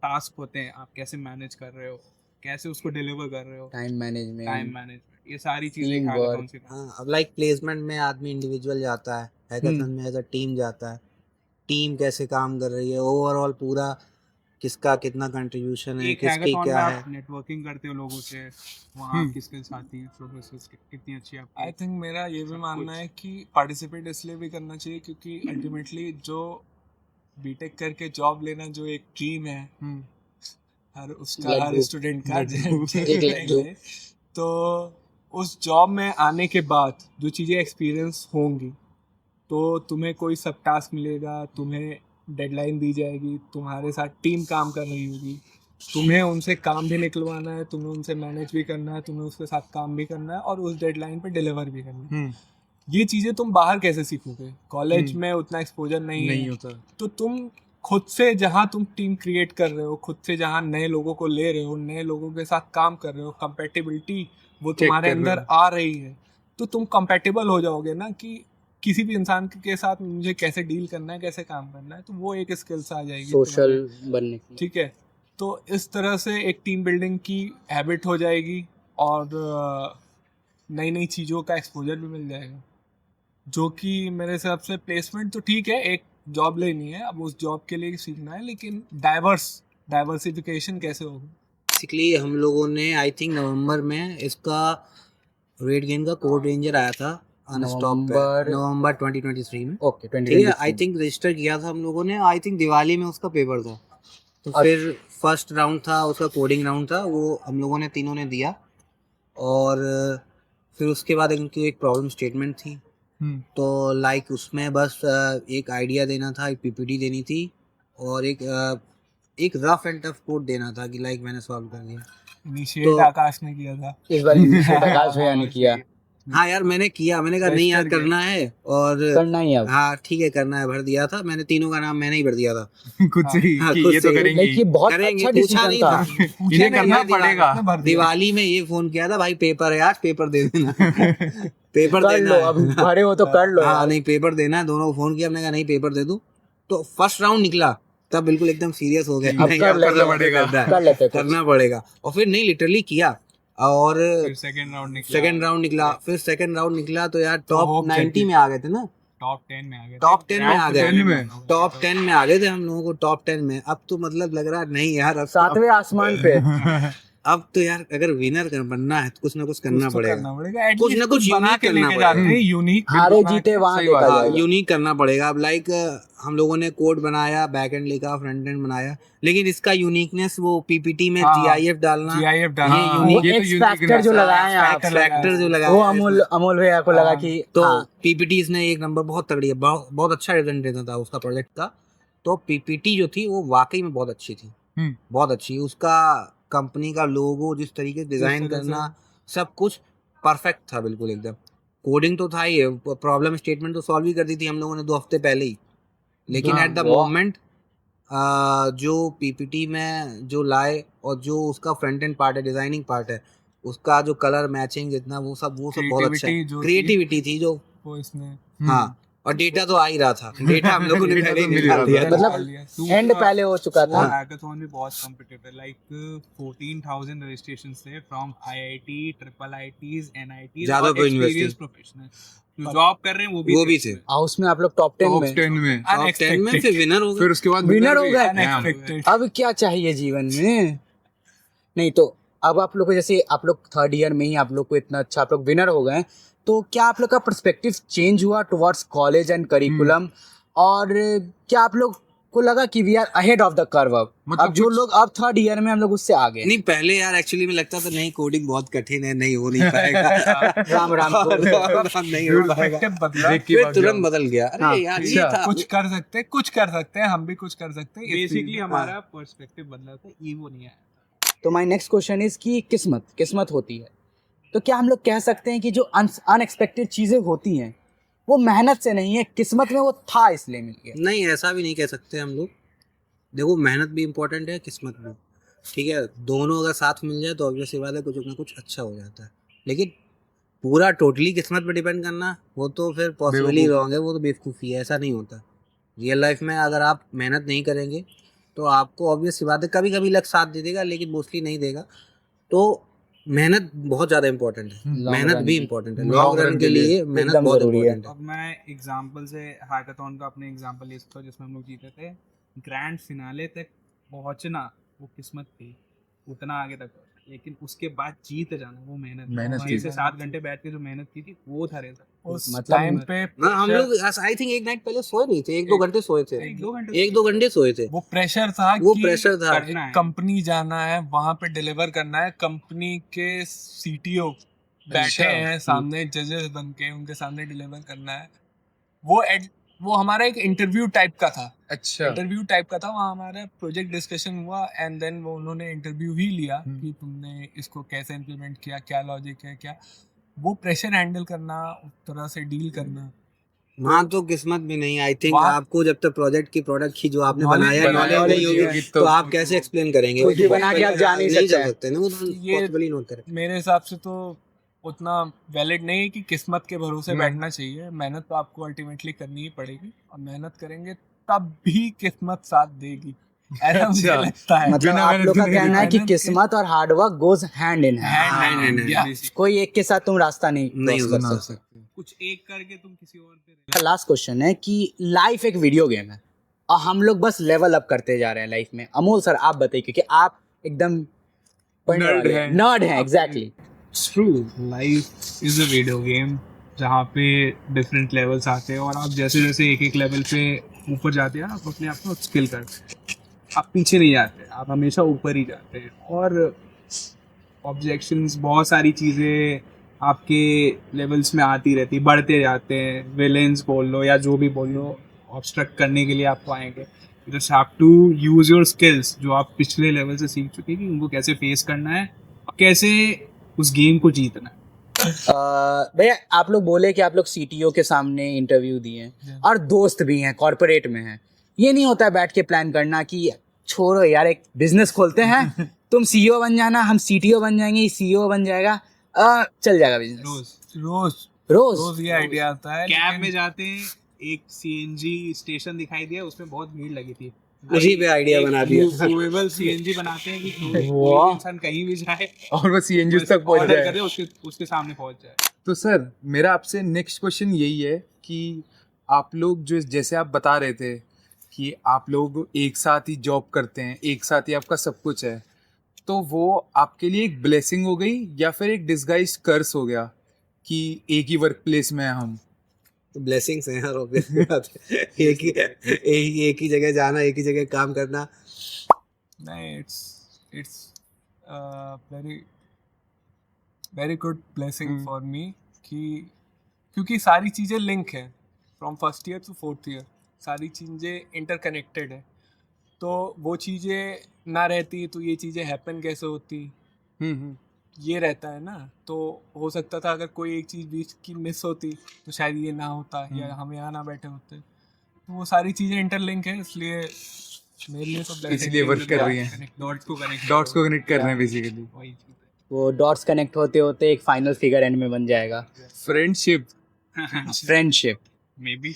[SPEAKER 5] टास्क होते हैं, आप कैसे मैनेज कर रहे हो, कैसे उसको डिलीवर कर रहे हो,
[SPEAKER 3] टाइम मैनेजमेंट,
[SPEAKER 5] मैनेजमेंट, ये सारी चीजें
[SPEAKER 3] Team
[SPEAKER 5] हैकाथॉन
[SPEAKER 3] work।
[SPEAKER 5] से।
[SPEAKER 4] हाँ, अब लाइक प्लेसमेंट में आदमी इंडिविजुअल जाता है, हैकाथन में एज अ टीम जाता है। टीम कैसे काम कर रही है, ओवरऑल पूरा किसका कितना कंट्रीब्यूशन है,
[SPEAKER 5] एक
[SPEAKER 4] किसकी
[SPEAKER 5] हैकाथॉन में
[SPEAKER 4] क्या
[SPEAKER 5] आप
[SPEAKER 4] है।
[SPEAKER 5] नेटवर्किंग करते हो लोगों से, वहाँ आपकी स्किल्स आती हैं, प्रोफेसर्स कितनी अच्छी आपकी।
[SPEAKER 2] आई थिंक मेरा ये भी मानना है कि पार्टिसिपेट इसलिए भी करना चाहिए क्योंकि अल्टीमेटली जो बीटेक करके जॉब लेना जो एक ड्रीम है हर उसका,
[SPEAKER 3] Blood
[SPEAKER 2] हर
[SPEAKER 3] group।
[SPEAKER 2] स्टूडेंट का
[SPEAKER 3] एक blood group।
[SPEAKER 2] तो उस जॉब में आने के बाद जो चीज़ें एक्सपीरियंस होंगी, तो तुम्हें कोई सब टास्क मिलेगा, तुम्हें डेडलाइन दी जाएगी, तुम्हारे साथ टीम काम कर रही होगी, तुम्हें उनसे काम भी निकलवाना है, तुम्हें उनसे मैनेज भी करना है, तुम्हें उसके साथ काम भी करना है और उस डेडलाइन पे डिलीवर भी करना है। ये चीज़ें तुम बाहर कैसे सीखोगे? कॉलेज में उतना एक्सपोजर नहीं है।
[SPEAKER 1] होता।
[SPEAKER 2] तो तुम खुद से जहाँ तुम टीम क्रिएट कर रहे हो, खुद से जहाँ नए लोगों को ले रहे हो, नए लोगों के साथ काम कर रहे हो, कंपेटिबिलिटी वो तुम्हारे
[SPEAKER 1] कर रहे
[SPEAKER 2] अंदर आ रही है, तो तुम कंपेटेबल हो जाओगे ना कि किसी भी इंसान के साथ मुझे कैसे डील करना है, कैसे काम करना है, तो वो एक स्किल्स आ जाएगी
[SPEAKER 3] सोशल
[SPEAKER 2] तुम्हारे।
[SPEAKER 3] बनने की।
[SPEAKER 2] ठीक है, तो इस तरह से एक टीम बिल्डिंग की हैबिट हो जाएगी और नई नई चीज़ों का एक्सपोजर भी मिल जाएगा, जो कि मेरे हिसाब से प्लेसमेंट तो ठीक है, एक जॉब लेनी है, अब उस जॉब के लिए सीखना है, लेकिन डाइवर्सिफिकेशन कैसे होगा?
[SPEAKER 4] बेसिकली हम लोगों ने आई थिंक नवंबर में इसका रेड गेम का कोड रेंजर आया था अनस्टॉप पे, नवंबर 2023 में।
[SPEAKER 3] ओके,
[SPEAKER 4] ठीक है, आई थिंक रजिस्टर किया था हम लोगों ने, आई थिंक दिवाली में उसका पेपर था। तो फिर फर्स्ट राउंड था उसका, कोडिंग राउंड था, वो हम लोगों ने तीनों ने दिया। और फिर उसके बाद उनकी एक प्रॉब्लम स्टेटमेंट थी। तो लाइक उसमें बस एक आइडिया देना था, एक पीपीटी देनी थी और एक रफ एंड टफ कोड देना था कि लाइक मैंने सॉल्व कर दिया।
[SPEAKER 2] इनिशिएट आकाश ने किया था।
[SPEAKER 3] इस बार इनिशिएट आकाश भैया ने किया।
[SPEAKER 4] हाँ यार मैंने किया, मैंने कहा नहीं यार करना है और
[SPEAKER 3] करना ही अब
[SPEAKER 4] हाँ ठीक है करना है, भर दिया था मैंने, तीनों का नाम मैंने ही भर दिया था।
[SPEAKER 1] खुद से ही
[SPEAKER 4] हाँ,
[SPEAKER 1] कि
[SPEAKER 4] खुद
[SPEAKER 1] ये तो
[SPEAKER 4] से।
[SPEAKER 1] करेंगे
[SPEAKER 3] लाइक ये बहुत
[SPEAKER 4] करेंगे,
[SPEAKER 3] अच्छा
[SPEAKER 4] पूछा
[SPEAKER 3] डिसीजन
[SPEAKER 4] नहीं
[SPEAKER 3] था
[SPEAKER 4] था।
[SPEAKER 1] इन्हें करना
[SPEAKER 4] यार,
[SPEAKER 1] पड़ेगा।
[SPEAKER 4] दिवाली में ये फोन किया था, भाई पेपर है आज, पेपर दे देना। पेपर
[SPEAKER 3] कर
[SPEAKER 4] देना
[SPEAKER 3] लो,
[SPEAKER 4] है।
[SPEAKER 3] अब भरे हो तो कर लो
[SPEAKER 4] हाँ
[SPEAKER 3] यार।
[SPEAKER 4] नहीं पेपर देना है, दोनों को फोन किया, हमने कहा नहीं पेपर दे दूं, तो फर्स्ट राउंड निकला तब बिल्कुल एकदम सीरियस हो गए,
[SPEAKER 3] अब
[SPEAKER 4] नहीं
[SPEAKER 3] कर
[SPEAKER 4] अब
[SPEAKER 3] लेंगे,
[SPEAKER 4] करना पड़ेगा,
[SPEAKER 3] कर लेते कुछ।
[SPEAKER 4] करना पड़ेगा। और फिर नहीं लिटरली किया, और
[SPEAKER 5] फिर सेकंड राउंड निकला,
[SPEAKER 4] फिर सेकंड राउंड निकला तो यार
[SPEAKER 5] hope
[SPEAKER 4] टॉप 90
[SPEAKER 5] जगी।
[SPEAKER 4] में आ गए थे ना,
[SPEAKER 5] टॉप 10 में आ गए,
[SPEAKER 4] टॉप 10 में आ गए,
[SPEAKER 1] 10 में।
[SPEAKER 4] टॉप 10 में आ गए थे हम लोगों को, टॉप 10 में। अब तो मतलब लग रहा है नहीं यार अब
[SPEAKER 3] 7वें आसमान पे
[SPEAKER 4] अब तो यार अगर विनर बनना है तो कुछ ना कुछ करना पड़ेगा,
[SPEAKER 5] कुछ ना कुछ बना
[SPEAKER 4] unique
[SPEAKER 5] के
[SPEAKER 4] करना
[SPEAKER 5] लेके
[SPEAKER 4] पड़ेगा।
[SPEAKER 5] जाते हैं, यूनिक
[SPEAKER 3] हारे जीते वहां
[SPEAKER 1] सही
[SPEAKER 3] देखा
[SPEAKER 1] बात है।
[SPEAKER 3] जाएगा।
[SPEAKER 4] यूनिक करना पड़ेगा। अब लाइक हम लोगों ने कोड बनाया, बैक एंड लिखा, फ्रंट एंड बनाया, लेकिन इसका यूनिकनेस वो पीपीटी में
[SPEAKER 5] हाँ,
[SPEAKER 4] GIF डालना,
[SPEAKER 5] GIF
[SPEAKER 4] ये
[SPEAKER 5] डालना,
[SPEAKER 3] वो
[SPEAKER 4] यूनिक,
[SPEAKER 1] ये तो
[SPEAKER 3] एक्स
[SPEAKER 1] uniqueness
[SPEAKER 3] फैक्टर जो
[SPEAKER 1] है।
[SPEAKER 3] लगाए हैं आप,
[SPEAKER 4] फैक्टर जो लगा
[SPEAKER 3] वो अमोल भैया को लगा
[SPEAKER 5] हाँ,
[SPEAKER 3] कि
[SPEAKER 4] तो
[SPEAKER 3] हाँ,
[SPEAKER 4] पीपीटीज ने एक नंबर बहुत तगड़ी है, बहुत अच्छा रिजल्ट देता था उसका प्रोजेक्ट का। तो पीपीटी जो थी वो वाकई में बहुत अच्छी थी,
[SPEAKER 1] हम्म।
[SPEAKER 4] बहुत अच्छी। उसका कंपनी का लोगो जिस तरीके से डिजाइन
[SPEAKER 5] तरह से-
[SPEAKER 4] करना, सब कुछ परफेक्ट था बिल्कुल एकदम। कोडिंग तो था ही, प्रॉब्लम स्टेटमेंट तो सॉल्व ही कर दी थी हम लोगों ने 2 हफ्ते पहले ही, लेकिन
[SPEAKER 3] हाँ,
[SPEAKER 4] एट द
[SPEAKER 3] वाह।
[SPEAKER 4] मोमेंट जो पीपीटी में जो लाए और जो उसका फ्रंट एंड पार्ट है, डिजाइनिंग पार्ट है, उसका जो कलर मैचिंग जितना वो सब बहुत अच्छा है।
[SPEAKER 5] Creativity जो थी-
[SPEAKER 4] क्रिएटिविटी थी जो,
[SPEAKER 5] वो इसने
[SPEAKER 4] हाँ, और डेटा तो आ ही रहा था, डेटा हम लोगों ने
[SPEAKER 1] Data
[SPEAKER 4] पहले ही
[SPEAKER 1] तो मिल
[SPEAKER 4] निकाल
[SPEAKER 1] रहा
[SPEAKER 4] दिया
[SPEAKER 1] था।
[SPEAKER 4] था।
[SPEAKER 3] मतलब एंड पहले हो चुका था।
[SPEAKER 5] हैकाथॉन भी बहुत कॉम्पिटिटिव है, लाइक 14,000 रजिस्ट्रेशंस थे from IIT, triple IITs, NITs
[SPEAKER 4] ज्यादा
[SPEAKER 5] और
[SPEAKER 4] कोई
[SPEAKER 5] एक्सपीरियंस
[SPEAKER 4] university।
[SPEAKER 5] प्रोफेशनल जो जॉब कर रहे हैं वो भी
[SPEAKER 4] थे।
[SPEAKER 3] और उसमें आप लोग टॉप 10
[SPEAKER 1] टॉप
[SPEAKER 3] में,
[SPEAKER 1] 10 में
[SPEAKER 4] टॉप 10 में फिर विनर हो
[SPEAKER 1] फिर
[SPEAKER 4] गए।
[SPEAKER 1] उसके बाद
[SPEAKER 3] विनर हो गए।
[SPEAKER 5] अनएक्सपेक्टेड।
[SPEAKER 3] अब क्या चाहिए जीवन में? नहीं तो अब आप लोग को, जैसे आप लोग 3rd ईयर में ही आप लोग को इतना अच्छा, आप लोग विनर हो गए, तो क्या आप लोग का पर्सपेक्टिव चेंज हुआ टुवर्ड्स कॉलेज एंड करिकुलम? और क्या आप लोग को लगा कि we are ahead of the curve?
[SPEAKER 1] मतलब
[SPEAKER 3] अब जो
[SPEAKER 1] कुछ-
[SPEAKER 3] लोग अब 3rd ईयर में हम लोग उससे आगे
[SPEAKER 4] नहीं पहले यार एक्चुअली में लगता था नहीं कोडिंग बहुत कठिन है, नहीं हो नहीं पाएगा।
[SPEAKER 3] राम राम
[SPEAKER 4] और नहीं हो पाएगा।
[SPEAKER 5] पर्सपेक्टिव बदला,
[SPEAKER 1] देख के
[SPEAKER 4] फिर
[SPEAKER 1] भाग
[SPEAKER 4] तुरंत
[SPEAKER 1] जाओ।
[SPEAKER 4] बदल गया, अरे
[SPEAKER 3] हाँ,
[SPEAKER 4] यार ये
[SPEAKER 1] अच्छा।
[SPEAKER 4] था
[SPEAKER 5] कुछ कर सकते हैं, हम भी कुछ कर सकते हैं। बेसिकली हमारा पर्सपेक्टिव बदला था, ईगो नहीं आया।
[SPEAKER 3] तो माय नेक्स्ट क्वेश्चन इज कि किस्मत होती है, तो क्या हम लोग कह सकते हैं कि जो अनएक्सपेक्टेड चीजें होती हैं वो मेहनत से नहीं है, किस्मत में वो था इसलिए मिल गया?
[SPEAKER 4] नहीं ऐसा भी नहीं कह सकते हम लोग। देखो मेहनत भी इम्पोर्टेंट है, किस्मत भी, ठीक है, दोनों अगर साथ मिल जाए तो ऑब्वियस सी बात है कुछ ना कुछ अच्छा हो जाता है, लेकिन पूरा टोटली किस्मत पे डिपेंड करना वो तो फिर पॉसिबली रॉन्ग है, वो तो बेवकूफ़ी है, ऐसा नहीं होता। रियल लाइफ में अगर आप मेहनत नहीं करेंगे तो आपको ऑब्वियस सी बात है कभी कभी लक साथ दे देगा, लेकिन मोस्टली नहीं देगा। तो मेहनत बहुत ज़्यादा इंपॉर्टेंट है,
[SPEAKER 3] Long
[SPEAKER 4] मेहनत
[SPEAKER 3] run
[SPEAKER 4] भी
[SPEAKER 3] की।
[SPEAKER 4] इम्पोर्टेंट है,
[SPEAKER 1] Long
[SPEAKER 4] लॉन्ग रन
[SPEAKER 1] run
[SPEAKER 4] के
[SPEAKER 1] के लिए
[SPEAKER 4] लिए मेहनत
[SPEAKER 3] एकदम
[SPEAKER 4] बहुत
[SPEAKER 3] जरूरी है।
[SPEAKER 4] इम्पोर्टेंट है।
[SPEAKER 5] अब मैं एग्जांपल से हैकाथॉन का अपने एग्जांपल ले सकता हूँ जिसमें हम लोग जीते थे। ग्रैंड फिनाले तक पहुंचना वो किस्मत थी, उतना आगे तक पहुंचना, लेकिन उसके बाद जीत जाना वो मेहनत
[SPEAKER 1] थी।
[SPEAKER 5] 6 से 7 घंटे बैठ के जो मेहनत की थी वो था रेजल्ट।
[SPEAKER 2] उस
[SPEAKER 3] मतलब
[SPEAKER 2] टाइम पे
[SPEAKER 4] ना हम लोग आई थिंक एक नाइट पहले सोए नहीं थे, 1-2 घंटे सोए थे,
[SPEAKER 5] 1-2 घंटे
[SPEAKER 4] 1-2 घंटे सोए थे।
[SPEAKER 2] वो प्रेशर था
[SPEAKER 4] वो
[SPEAKER 2] कि
[SPEAKER 4] प्रेशर था,
[SPEAKER 5] करना है।
[SPEAKER 2] कंपनी जाना है, वहां पे डिलीवर करना है, कंपनी के CTO बैठे हैं सामने, जजेस बन के उनके सामने डिलीवर करना है। वो हमारा एक इंटरव्यू टाइप का था,
[SPEAKER 1] अच्छा
[SPEAKER 2] वहाँ हमारा प्रोजेक्ट डिस्कशन हुआ एंड देन वो उन्होंने इंटरव्यू ही लिया कि तुमने इसको कैसे इम्प्लीमेंट किया, क्या लॉजिक है, क्या वो प्रेशर हैंडल करना, उस तरह से डील करना।
[SPEAKER 4] वहाँ तो किस्मत भी नहीं, आई थिंक
[SPEAKER 2] वहाँ-
[SPEAKER 4] आपको जब तक प्रोडक्ट की जो आपने
[SPEAKER 2] Knowledge
[SPEAKER 4] बनाया
[SPEAKER 2] बनाया
[SPEAKER 4] नॉलेज नहीं
[SPEAKER 1] नहीं
[SPEAKER 4] होगी
[SPEAKER 1] होगी
[SPEAKER 4] तो आप कैसे एक्सप्लेन करेंगे?
[SPEAKER 3] कुछ भी बना के आप जा नहीं सकते हैं।
[SPEAKER 4] ना, वो तो
[SPEAKER 2] ये-
[SPEAKER 4] पॉसिबल ही नोट करें।
[SPEAKER 2] मेरे हिसाब से तो उतना वैलिड नहीं है कि किस्मत के भरोसे बैठना चाहिए। मेहनत तो आपको अल्टीमेटली करनी ही पड़ेगी, और मेहनत करेंगे तब भी किस्मत साथ देगी, ऐसा मुझे
[SPEAKER 1] अच्छा।
[SPEAKER 2] लगता है।
[SPEAKER 3] मतलब
[SPEAKER 1] बिना
[SPEAKER 3] आप
[SPEAKER 1] मेहनत
[SPEAKER 3] लोग का
[SPEAKER 1] के नहीं
[SPEAKER 3] कहना है कि
[SPEAKER 2] मेहनत के-
[SPEAKER 3] किस्मत और hard work goes hand in hand,
[SPEAKER 2] Hand in hand, yeah.
[SPEAKER 3] कोई एक के साथ तुम रास्ता नहीं
[SPEAKER 4] नहीं
[SPEAKER 3] cross
[SPEAKER 4] हो
[SPEAKER 3] कर
[SPEAKER 1] बना
[SPEAKER 3] सकते।
[SPEAKER 1] सकते
[SPEAKER 5] कुछ एक करके तुम किसी और पे
[SPEAKER 3] लास्ट क्वेश्चन है कि लाइफ एक वीडियो गेम है और हम लोग बस लेवल अप करते जा रहे हैं लाइफ में। अमोल सर आप बताइए, क्योंकि आप एकदम नर्ड हैं exactly.
[SPEAKER 5] It's true, life is a video game जहाँ पे डिफरेंट लेवल्स आते हैं और आप जैसे जैसे एक लेवल पे ऊपर जाते हैं आप अपने आप को स्किल करते हैं, आप पीछे नहीं जाते, आप हमेशा ऊपर ही जाते हैं। और ऑब्जेक्शंस, बहुत सारी चीज़ें आपके लेवल्स में आती रहती, बढ़ते जाते हैं, विलेंस बोल लो या जो भी बोल लो, ऑब्स्ट्रक्ट करने के लिए आपको आएंगे। You just have to use your skills जो आप पिछले लेवल से सीख चुके हैं कि उनको कैसे फेस करना है, कैसे उस गेम को जीतना है।
[SPEAKER 3] भैया आप लोग बोले कि आप लोग सीटीओ के सामने इंटरव्यू दिए हैं और दोस्त भी हैं, कॉर्पोरेट में हैं, ये नहीं होता है बैठ के प्लान करना कि छोड़ो यार एक बिजनेस खोलते हैं, तुम सीईओ बन जाना, हम सीटीओ बन जाएंगे, सीईओ बन जाएगा, चल जाएगा बिजनेस।
[SPEAKER 5] रोज
[SPEAKER 2] रोज
[SPEAKER 3] रोज
[SPEAKER 2] रोज ये आइडिया आता है,
[SPEAKER 5] कैब
[SPEAKER 2] लेकिन
[SPEAKER 5] में जाते हैं, एक सीएनजी स्टेशन दिखाई दिया, उसमें बहुत भीड़ लगी थी,
[SPEAKER 4] उसी पे आइडिया बना दिया।
[SPEAKER 5] मूवेबल सीएनजी बनाते हैं कि कोई
[SPEAKER 3] वाह।
[SPEAKER 5] इंसान कहीं भी जाए
[SPEAKER 1] और वो सीएनजी तक पहुंच
[SPEAKER 5] ऑर्डर
[SPEAKER 1] जाए।
[SPEAKER 5] करे, उसके सामने पहुंच जाए।
[SPEAKER 1] तो सर मेरा आपसे नेक्स्ट क्वेश्चन यही है कि आप लोग जो जैसे आप बता रहे थे कि आप लोग एक साथ ही जॉब करते हैं, एक साथ ही आपका सब कुछ है, तो वो आपके लिए एक ब्लेसिंग हो गई या फिर एक डिसगाइज कर्स हो गया कि एक ही वर्क प्लेस में हैं हम?
[SPEAKER 4] ब्लेसिंग्स हैं यार, obvious बात है। एक ही जगह जाना, एक ही जगह काम करना।
[SPEAKER 2] नहीं, it's very very good blessing for me कि क्योंकि सारी चीज़ें लिंक हैं from first year to fourth year, सारी चीज़ें इंटरकनेक्टेड है, तो वो चीज़ें ना रहती तो ये चीज़ें हैपन कैसे होती, ये रहता है ना। तो हो सकता था अगर कोई एक चीज़ बीच की मिस होती तो शायद ये ना होता या हम यहाँ ना बैठे होते। तो वो सारी चीज़ें इंटरलिंक है, इसलिए मेरे लिए तो blessing
[SPEAKER 1] इसलिए
[SPEAKER 2] है।
[SPEAKER 1] वर्क कर रही हैं,
[SPEAKER 5] डॉट्स को कनेक्ट
[SPEAKER 1] डॉट्स को कनेक्ट कर रहे हैं बेसिकली।
[SPEAKER 5] वही चीज़ है।
[SPEAKER 3] वो डॉट्स कनेक्ट होते होते एक फाइनल फिगर एंड में बन जाएगा,
[SPEAKER 1] फ्रेंडशिप।
[SPEAKER 3] फ्रेंडशिप।
[SPEAKER 5] मे बी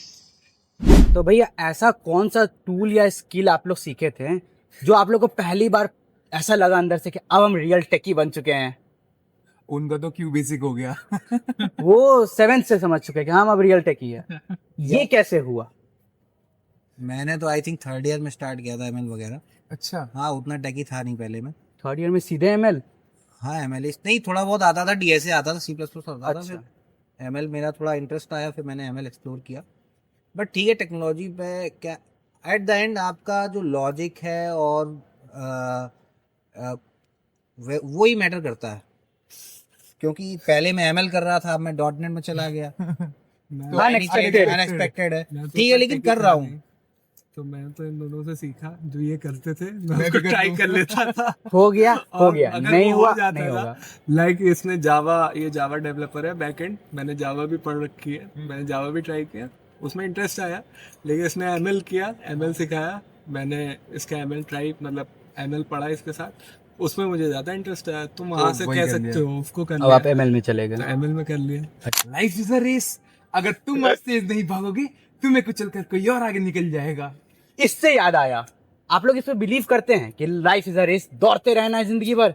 [SPEAKER 3] तो भैया ऐसा कौन सा टूल या स्किल आप लोग सीखे थे जो आप लोग को पहली बार ऐसा लगा अंदर से कि अब हम रियल टेकी बन चुके हैं?
[SPEAKER 1] उनका तो क्यों बेसिक हो गया।
[SPEAKER 3] वो 7th से समझ चुके हैं कि हम अब रियल टेकी है। ये कैसे हुआ?
[SPEAKER 4] मैंने तो आई थिंक थर्ड ईयर में स्टार्ट किया था एमएल वगैरह।
[SPEAKER 1] अच्छा,
[SPEAKER 4] हाँ, उतना टेकी था नहीं पहले में।
[SPEAKER 3] थर्ड ईयर में सीधे एमएल?
[SPEAKER 4] हाँ, एमएल नहीं, थोड़ा बहुत आता था, डीएसए आता था, सी प्लस प्लस आता था।
[SPEAKER 3] अच्छा।
[SPEAKER 4] फिर एमएल मेरा थोड़ा इंटरेस्ट आया, फिर मैंने एमएल एक्सप्लोर किया। बट ठीक है, टेक्नोलॉजी पे क्या एट द एंड आपका जो लॉजिक है और वो ही मैटर करता है, क्योंकि पहले मैं एमएल कर रहा था, अब मैं डॉटनेट में चला गया।
[SPEAKER 3] तो unexpected।
[SPEAKER 4] अनएक्सपेक्टेड है,
[SPEAKER 2] मैं तो
[SPEAKER 4] ठीक है, लेकिन
[SPEAKER 2] techie
[SPEAKER 4] कर रहा
[SPEAKER 2] था
[SPEAKER 4] हूँ।
[SPEAKER 2] नहीं, तो मैं तो इन दोनों से सीखा, जो ये करते थे मैं उसको ट्राई कर लेता था।
[SPEAKER 3] हो गया, हो
[SPEAKER 2] और
[SPEAKER 3] गया,
[SPEAKER 2] अगर
[SPEAKER 3] नहीं
[SPEAKER 2] वो
[SPEAKER 3] हुआ,
[SPEAKER 2] हो जाता
[SPEAKER 3] नहीं
[SPEAKER 2] था,
[SPEAKER 3] होगा।
[SPEAKER 2] लाइक इसने ये जावा डेवलपर है बैकएंड, मैंने जावा भी पढ़ रखी है, मैंने जावा भी ट्राई किया, उसमें इंटरेस्ट आया, लेकिन इसने एमएल किया, एमएल सिखाया, मैंने इसका एमएल ट्राई मतलब एमएल पढ़ा इसके साथ, उसमें मुझे ज्यादा इंटरेस्ट आया, तुम वहां से
[SPEAKER 1] वही
[SPEAKER 2] कह
[SPEAKER 1] कर
[SPEAKER 2] सकते
[SPEAKER 1] लिया।
[SPEAKER 2] हो उसको कर
[SPEAKER 3] अब आप
[SPEAKER 2] लिया,
[SPEAKER 3] एमएल में चले
[SPEAKER 2] तो
[SPEAKER 3] गए।
[SPEAKER 2] एमएल में कर लिया।
[SPEAKER 1] लाइफ इज अ रेस, अगर तुम आज तेज नहीं भागोगे तुम्हें कुचल कर कोई और आगे निकल जाएगा।
[SPEAKER 3] इससे याद आया, आप लोग इस पे बिलीव करते हैं कि लाइफ इज अ रेस, दौड़ते रहना है जिंदगी भर,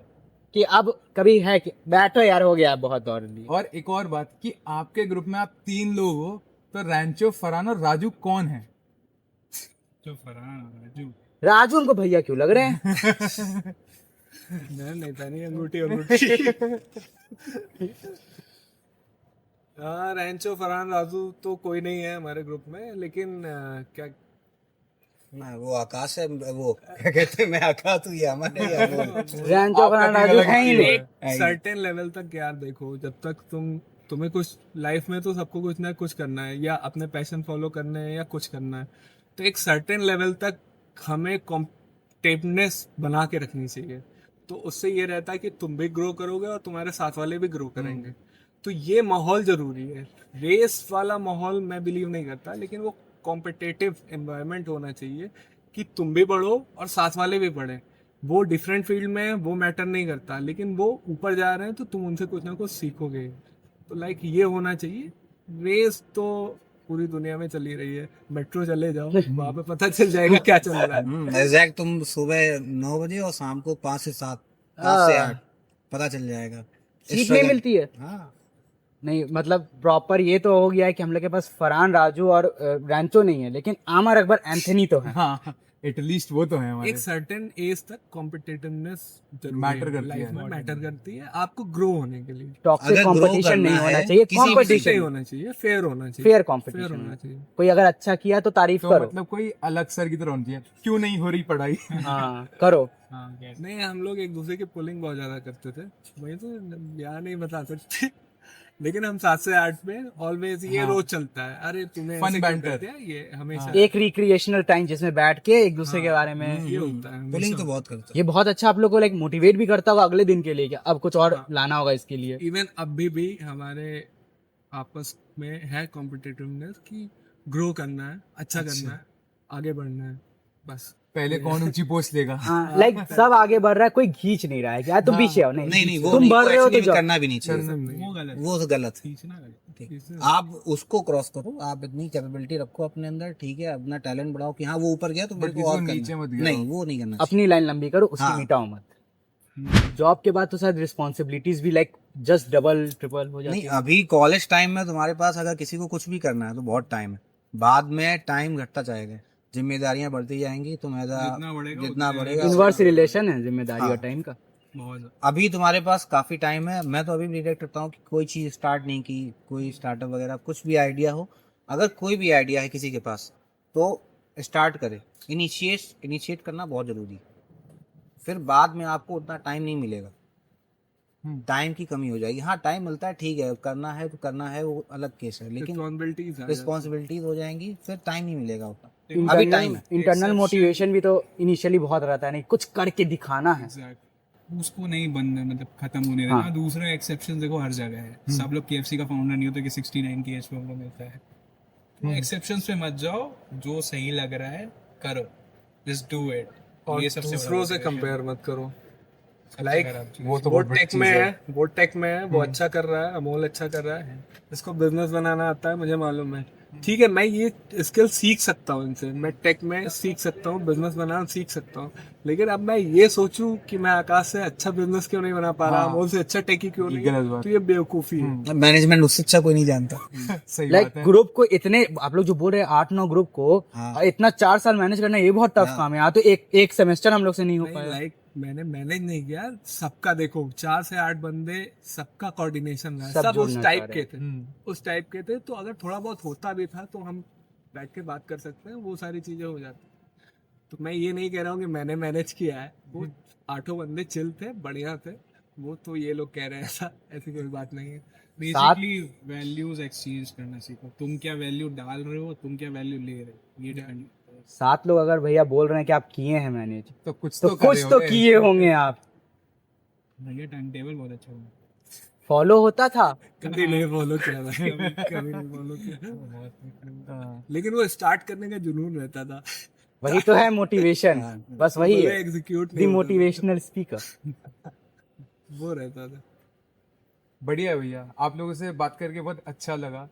[SPEAKER 3] कि अब कभी है कि बैठो यार हो गया बहुत दौड़ ली?
[SPEAKER 1] और एक और बात कि आपके ग्रुप में आप 3 लोग हो, तो रैंचो, फरहान और राजू कौन है?
[SPEAKER 5] जो फरहान राजू
[SPEAKER 3] राजू उनको भैया क्यों लग रहे हैं?
[SPEAKER 2] नहीं था, नहीं अंगूठी हाँ, रैंचो, फरहान, राजू तो कोई नहीं है हमारे ग्रुप में, लेकिन क्या
[SPEAKER 4] ना, वो आकाश है, वो क्या कहते हैं, मैं आकाश हूँ, ये अमन है, या वो
[SPEAKER 3] रैंचो फरहान राजू है ही नहीं।
[SPEAKER 2] सर्टेन लेवल तक यार देखो, जब तक तुम्हें कुछ लाइफ में तो सबको कुछ ना कुछ करना है, या अपने पैशन फॉलो करने हैं या कुछ करना है, तो एक सर्टेन लेवल तक हमें कॉम्पिटिटिवनेस बना के रखनी चाहिए। तो उससे ये रहता है कि तुम भी ग्रो करोगे और तुम्हारे साथ वाले भी ग्रो करेंगे। तो ये माहौल जरूरी है। रेस वाला माहौल मैं बिलीव नहीं करता, लेकिन वो कॉम्पिटिटिव एनवायरनमेंट होना चाहिए कि तुम भी बढ़ो और साथ वाले भी बढ़े। वो डिफरेंट फील्ड में वो मैटर नहीं करता, लेकिन वो ऊपर जा रहे हैं तो तुम उनसे कुछ ना कुछ सीखोगे। तो लाइक ये होना चाहिए। रेस तो पूरी दुनिया में चली रही है, मेट्रो चले जाओ वहां पे पता चल जाएगा क्या चल रहा है।
[SPEAKER 4] एग्जैक्ट, तुम सुबह 9 बजे और शाम को 5 से 7, 5 से 8 पता चल जाएगा।
[SPEAKER 3] सीट नहीं मिलती है।
[SPEAKER 4] हाँ,
[SPEAKER 3] नहीं मतलब प्रॉपर ये तो हो गया है कि हम लोग के पास फरहान राजू और रैंचो नहीं है, लेकिन आमर अकबर एंथनी तो है।
[SPEAKER 1] हाँ, एटलीस्ट वो तो है हमारे।
[SPEAKER 2] एक सर्टेन एज तक कॉम्पिटिटिवनेस
[SPEAKER 1] Matter करती
[SPEAKER 2] लाइफ
[SPEAKER 1] है।
[SPEAKER 2] में मैटर करती है आपको ग्रो होने के लिए।
[SPEAKER 3] टॉक्सिक
[SPEAKER 4] अगर grow
[SPEAKER 3] कंपटीशन
[SPEAKER 4] करना
[SPEAKER 3] नहीं होना
[SPEAKER 4] है,
[SPEAKER 3] चाहिए,
[SPEAKER 4] किसी भी
[SPEAKER 2] सही
[SPEAKER 3] कंपटीशन,
[SPEAKER 2] होना चाहिए, फेयर होना चाहिए,
[SPEAKER 3] फेयर
[SPEAKER 2] फेयर
[SPEAKER 3] कंपटीशन।
[SPEAKER 2] होना चाहिए।
[SPEAKER 3] कोई अगर अच्छा किया तो तारीफ
[SPEAKER 1] तो
[SPEAKER 3] करो।
[SPEAKER 1] मतलब कोई अलग सर की तरह होनी चाहिए, क्यों नहीं हो रही पढ़ाई।
[SPEAKER 3] हाँ करो।
[SPEAKER 2] नहीं, हम लोग एक दूसरे की पुलिंग बहुत ज्यादा करते थे, वही तो यहाँ नहीं बता सकते। लेकिन हम 7 से 8 में ऑलवेज ये
[SPEAKER 1] हाँ।
[SPEAKER 2] रोज चलता है, अरे तुम्हें
[SPEAKER 1] Fun
[SPEAKER 2] ऐसे क्यों
[SPEAKER 1] banter।
[SPEAKER 2] करते हैं? ये हमेशा
[SPEAKER 3] एक रिक्रिएशनल टाइम जिसमें बैठ के एक दूसरे के बारे में
[SPEAKER 2] ये होता है
[SPEAKER 4] पुलिंग
[SPEAKER 2] हमेशा।
[SPEAKER 4] तो बहुत करता
[SPEAKER 3] ये बहुत अच्छा आप लोग को लाइक मोटिवेट भी करता होगा अगले दिन के लिए कि अब कुछ और लाना होगा इसके लिए।
[SPEAKER 2] इवन अभी भी हमारे आपस में है कॉम्पिटिटिवनेस कि ग्रो करना है, अच्छा करना है, आगे बढ़ना है, बस।
[SPEAKER 1] पहले कौन ऊंची पोस्ट लेगा।
[SPEAKER 3] लाइक सब आगे बढ़ रहा है, कोई खींच नहीं रहा है कि यार तुम पीछे हो।
[SPEAKER 4] नहीं वो
[SPEAKER 3] तुम
[SPEAKER 4] नहीं,
[SPEAKER 3] बढ़
[SPEAKER 4] वो
[SPEAKER 3] रहे हो तो
[SPEAKER 4] actually
[SPEAKER 3] जाओ।
[SPEAKER 4] करना भी नहीं चाहिए,
[SPEAKER 5] वो गलत
[SPEAKER 4] वो तो गलत है।
[SPEAKER 5] खींचना गलत।
[SPEAKER 4] ठीक। आप उसको क्रॉस करो, आप इतनी कैपेबिलिटी रखो अपने अंदर, ठीक है, अपना टैलेंट बढ़ाओ कि हाँ वो ऊपर गया तो मेरे
[SPEAKER 1] किसी
[SPEAKER 4] को और
[SPEAKER 1] को
[SPEAKER 4] करना
[SPEAKER 1] नीचे
[SPEAKER 4] है।
[SPEAKER 1] मत गिराओ।
[SPEAKER 4] नहीं वो नहीं करना चाहिए।
[SPEAKER 3] अपनी लाइन लंबी करो, उसकी
[SPEAKER 4] हाँ।
[SPEAKER 3] मिटाओ मत। जॉब के बाद तो शायद रिस्पॉन्सिबिलिटीज भी लाइक जस्ट डबल ट्रिपल हो जाती
[SPEAKER 4] नहीं,
[SPEAKER 3] है।
[SPEAKER 4] अभी कॉलेज टाइम में तुम्हारे पास अगर किसी को कुछ भी करना है तो बहुत टाइम है, बाद में टाइम घटता जाएगा, जिम्मेदारियां बढ़ती जाएंगी, तुम जितना बढ़ेगा
[SPEAKER 3] इनवर्स रिलेशन है जिम्मेदारी और
[SPEAKER 4] हाँ।
[SPEAKER 3] टाइम का।
[SPEAKER 5] बहुत
[SPEAKER 4] अभी तुम्हारे पास काफी टाइम है। मैं तो अभी भी रिग्रेट करता हूँ कि कोई चीज स्टार्ट नहीं की, कोई स्टार्टअप वगैरह कुछ भी आइडिया हो, अगर कोई भी आइडिया है किसी के पास तो स्टार्ट करे। इनिशिएट करना बहुत जरूरी है, फिर बाद में आपको उतना टाइम नहीं मिलेगा, टाइम की कमी हो जाएगी। हाँ टाइम मिलता है, ठीक है, करना है तो करना है, वो अलग केस है, लेकिन रिस्पॉन्सिबिलिटीज हो जाएंगी, फिर टाइम नहीं मिलेगा उतना। अभी टाइम है।
[SPEAKER 3] इंटरनल मोटिवेशन भी तो इनिशियली बहुत रहता है, नहीं कुछ करके दिखाना है।
[SPEAKER 5] उसको नहीं बंद मतलब खत्म होने देना।
[SPEAKER 3] हाँ।
[SPEAKER 5] दूसरा एक्सेप्शन देखो हर जगह है। सब लोग केएफसी का फाउंडर नहीं होते कि 69 की एज पे उनको मिलता है। तो एक्सेप्शंस पे मत जाओ, जो सही लग रहा है करो, जस्ट डू इट।
[SPEAKER 2] और
[SPEAKER 5] ये सबसे बड़ा
[SPEAKER 2] दूसरों से
[SPEAKER 5] motivation है।
[SPEAKER 2] कंपेयर मत करो।
[SPEAKER 5] सबसे
[SPEAKER 2] लाइक
[SPEAKER 5] खराब चीज़।
[SPEAKER 1] वो तो
[SPEAKER 2] वो
[SPEAKER 1] बहुत बड़ी
[SPEAKER 2] टेक
[SPEAKER 1] चीज
[SPEAKER 2] में
[SPEAKER 1] है।
[SPEAKER 2] है, वो टेक में है, वो अच्छा कर रहा है, अमोल अच्छा कर रहा है, इसको बिजनेस बनाना आता है, मुझे मालूम है, ठीक है, मैं ये स्किल सीख सकता हूँ इनसे, मैं टेक में सीख सकता हूँ, बिजनेस बनाना सीख सकता हूँ, लेकिन अब मैं ये सोचूं कि मैं आकाश से अच्छा बिजनेस क्यों नहीं बना पा रहा,
[SPEAKER 1] हाँ।
[SPEAKER 2] अमोल से अच्छा टेकी क्यों
[SPEAKER 1] ये
[SPEAKER 2] नहीं,
[SPEAKER 1] गलत बात।
[SPEAKER 2] तो ये बेवकूफी है।
[SPEAKER 4] मैनेजमेंट उससे अच्छा कोई नहीं जानता।
[SPEAKER 1] सही
[SPEAKER 3] लाइक
[SPEAKER 1] बात है।
[SPEAKER 3] ग्रुप को इतने आप लोग जो बोल रहे हैं 8-9 ग्रुप को
[SPEAKER 4] हाँ।
[SPEAKER 3] इतना 4 साल मैनेज करना ये बहुत टफ
[SPEAKER 4] हाँ।
[SPEAKER 3] काम है। यहाँ तो एक सेमेस्टर हम लोग से नहीं हो
[SPEAKER 2] नहीं,
[SPEAKER 3] पाया।
[SPEAKER 2] लाइक मैंने मैनेज नहीं किया, सबका देखो 4 से 8 बंदे, सबका कोऑर्डिनेशन रहा,
[SPEAKER 3] सब
[SPEAKER 2] सब उस
[SPEAKER 3] जुड़ना
[SPEAKER 2] टाइप
[SPEAKER 3] चाह
[SPEAKER 2] के
[SPEAKER 3] रहे
[SPEAKER 2] थे, उस टाइप के थे, तो अगर थोड़ा बहुत होता भी था तो हम बैठ के बात कर सकते हैं, वो सारी चीजें हो जाती। तो मैं ये नहीं कह रहा हूँ कि मैंने मैनेज किया है, वो 8 बंदे चिल थे, बढ़िया थे, वो तो ये लोग कह रहे हैं ऐसा, ऐसी कोई बात नहीं है।
[SPEAKER 5] बेसिकली वैल्यूज एक्सचेंज करना सीखो। तुम क्या वैल्यू डाल रहे हो, तुम क्या वैल्यू ले रहे हो, ये डिपेंड।
[SPEAKER 3] 7 लोग अगर भैया बोल रहे हैं कि आप किए हैं मैनेज,
[SPEAKER 1] तो कुछ
[SPEAKER 3] तो
[SPEAKER 1] करे
[SPEAKER 3] कुछ तो
[SPEAKER 1] होंगे।
[SPEAKER 3] किए होंगे आप।
[SPEAKER 5] भैया टाइम टेबल बहुत अच्छा होगा।
[SPEAKER 3] फॉलो होता था।
[SPEAKER 2] कभी नहीं फॉलो किया भाई, कभी नहीं फॉलो किया,
[SPEAKER 1] हाँ।
[SPEAKER 2] लेकिन वो स्टार्ट करने का जुनून रहता था,
[SPEAKER 3] वही तो है मोटिवेशन, बस वही है
[SPEAKER 2] एग्जीक्यूट
[SPEAKER 3] दी मोटिवेशनल स्पीकर।
[SPEAKER 2] वो रहता था।
[SPEAKER 1] बढ़िया भैया, आप लोगों से बात करके बहुत अच्छा लगा।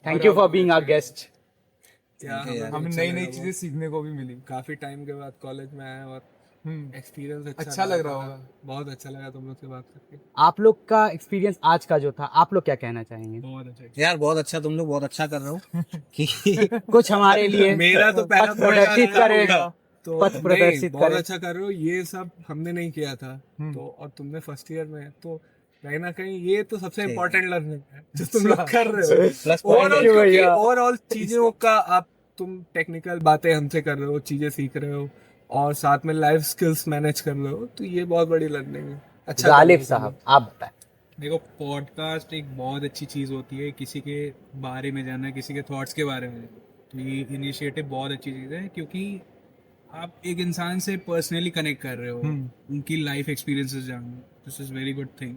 [SPEAKER 3] Thank you for being our guest.
[SPEAKER 2] क्या
[SPEAKER 4] ठीक है यार।
[SPEAKER 1] हमें नई नई चीजें सीखने को भी मिली।
[SPEAKER 2] काफी टाइम के बाद कॉलेज में आए और एक्सपीरियंस
[SPEAKER 1] अच्छा लग रहा होगा।
[SPEAKER 2] बहुत अच्छा लगा तुम लोग से बात करके।
[SPEAKER 3] आप लोग का एक्सपीरियंस आज का जो था, आप लोग क्या कहना चाहेंगे?
[SPEAKER 5] बहुत अच्छा।
[SPEAKER 4] यार बहुत अच्छा, तुम लोग बहुत अच्छा कर रहे हो कि
[SPEAKER 3] कुछ हमारे लिए
[SPEAKER 2] मेरा तो पहला
[SPEAKER 3] पथ प्रदर्शित करेगा।
[SPEAKER 2] तो
[SPEAKER 3] पथ
[SPEAKER 2] नहीं,
[SPEAKER 3] प्रदर्शित
[SPEAKER 2] बहुत
[SPEAKER 3] करे।
[SPEAKER 2] अच्छा कर रहे हो, ये सब हमने नहीं किया था, तो और तुमने फर्स्ट ईयर में, तो कहीं ना कहीं ये तो सबसे इम्पोर्टेंट लर्निंग है जो तुम लोग कर रहे हो।
[SPEAKER 4] प्लस
[SPEAKER 3] Thank you भैया।
[SPEAKER 2] ओवरऑल चीजों का आप तुम टेक्निकल बातें हमसे कर रहे हो, चीजें सीख रहे हो, और साथ में लाइफ स्किल्स मैनेज कर रहे हो, तो ये बहुत बड़ी लर्निंग है। अच्छा
[SPEAKER 3] गालिब
[SPEAKER 2] कर रहे हो
[SPEAKER 3] साहब आप बताएं।
[SPEAKER 5] देखो पॉडकास्ट एक बहुत अच्छी चीज़ होती है, किसी के बारे में जानना, किसी के थॉट्स के बारे में। तो ये इनिशिएटिव बहुत अच्छी चीज़ है, क्योंकि आप एक इंसान से पर्सनली कनेक्ट कर रहे हो, उनकी लाइफ एक्सपीरियंसेस जान रहे हो। This is very good thing,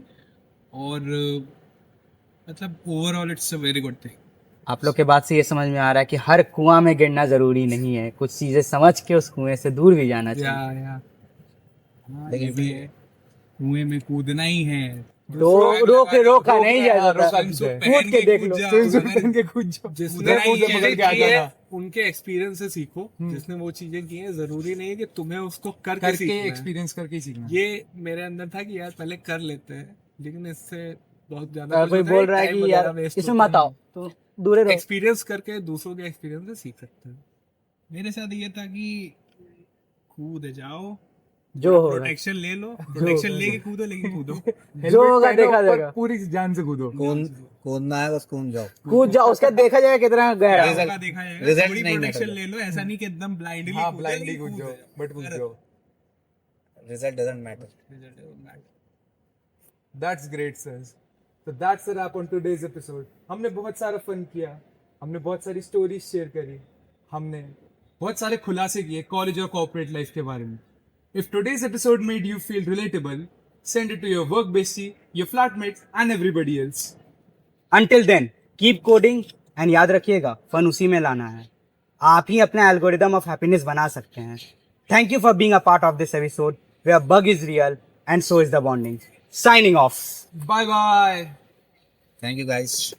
[SPEAKER 5] और मतलब overall it's a very good thing.
[SPEAKER 3] आप लोग के बात से ये समझ में आ रहा है कि हर कुआं में गिरना जरूरी नहीं है, कुछ चीजें समझ के उस कुएं से दूर भी जाना
[SPEAKER 2] हो।
[SPEAKER 3] चाहिए।
[SPEAKER 2] या
[SPEAKER 5] लेकिन भी है, कुएं में कूदना ही है।
[SPEAKER 3] तो रोका नहीं जाता, कूद के देख लो।
[SPEAKER 1] पहन के कूद जाओ।
[SPEAKER 2] जिसने
[SPEAKER 5] नहीं
[SPEAKER 2] वो
[SPEAKER 5] है,
[SPEAKER 2] चीजें
[SPEAKER 1] क्या
[SPEAKER 2] की है,
[SPEAKER 1] करना?
[SPEAKER 2] उनके एक्सपीरियंस से सीखो। जिसने वो चीजें की हैं, जरूरी नहीं है कि तुम्हें उसको करके
[SPEAKER 1] करके
[SPEAKER 2] सीखना है।
[SPEAKER 1] एक्सपीरियंस करके ही सीखना।
[SPEAKER 2] ये मेरे अंदर था कि यार पहले कर लेते हैं, लेकिन इससे बहुत ज्यादा
[SPEAKER 3] कोई बोल रहा है कि यार इसमें मत आओ, तो दूर रहो।
[SPEAKER 2] एक्सपीरियंस करके दूसरों के एक्सपीरियंस से सीख सकते हैं।
[SPEAKER 5] मेरे साथ ये था कि कूद जाओ,
[SPEAKER 3] जो होगा
[SPEAKER 5] प्रोटेक्शन ले लो, प्रोटेक्शन लेके कूदो, लेकिन कूदो।
[SPEAKER 3] जो होगा
[SPEAKER 1] पहनो,
[SPEAKER 3] देखा
[SPEAKER 1] पर
[SPEAKER 3] जाएगा।
[SPEAKER 1] पूरी जान से कूदो।
[SPEAKER 4] कूदना है बस, कूद जाओ।
[SPEAKER 3] कूद जाओ, उसका देखा जाएगा कितना गहरा है।
[SPEAKER 5] मौका देखा जाएगा,
[SPEAKER 4] result
[SPEAKER 5] थोड़ी
[SPEAKER 4] नहीं
[SPEAKER 5] प्रोटेक्शन
[SPEAKER 4] matter
[SPEAKER 5] ले लो, ऐसा नहीं कि एकदम ब्लाइंडली
[SPEAKER 1] हाँ, ब्लाइंडली कूद जाओ, बट कूद जाओ।
[SPEAKER 4] Result doesn't matter.
[SPEAKER 1] That's great, sir. So that's a wrap on today's episode. हमने बहुत सारा फन किया, हमने बहुत सारी स्टोरीज शेयर करी, हमने बहुत सारे खुलासे किए कॉलेज और कॉर्पोरेट लाइफ के बारे में. If today's episode made you feel relatable, send it to your work bestie, your flatmates and everybody else.
[SPEAKER 3] Until then, keep coding and याद रखिएगा फन उसी में लाना है. आप ही अपना एल्गोरिदम ऑफ हैप्पीनेस बना सकते हैं. Thank you for being a part of this episode where bug is real and so is the bonding. Signing off.
[SPEAKER 1] Bye bye.
[SPEAKER 4] Thank you guys.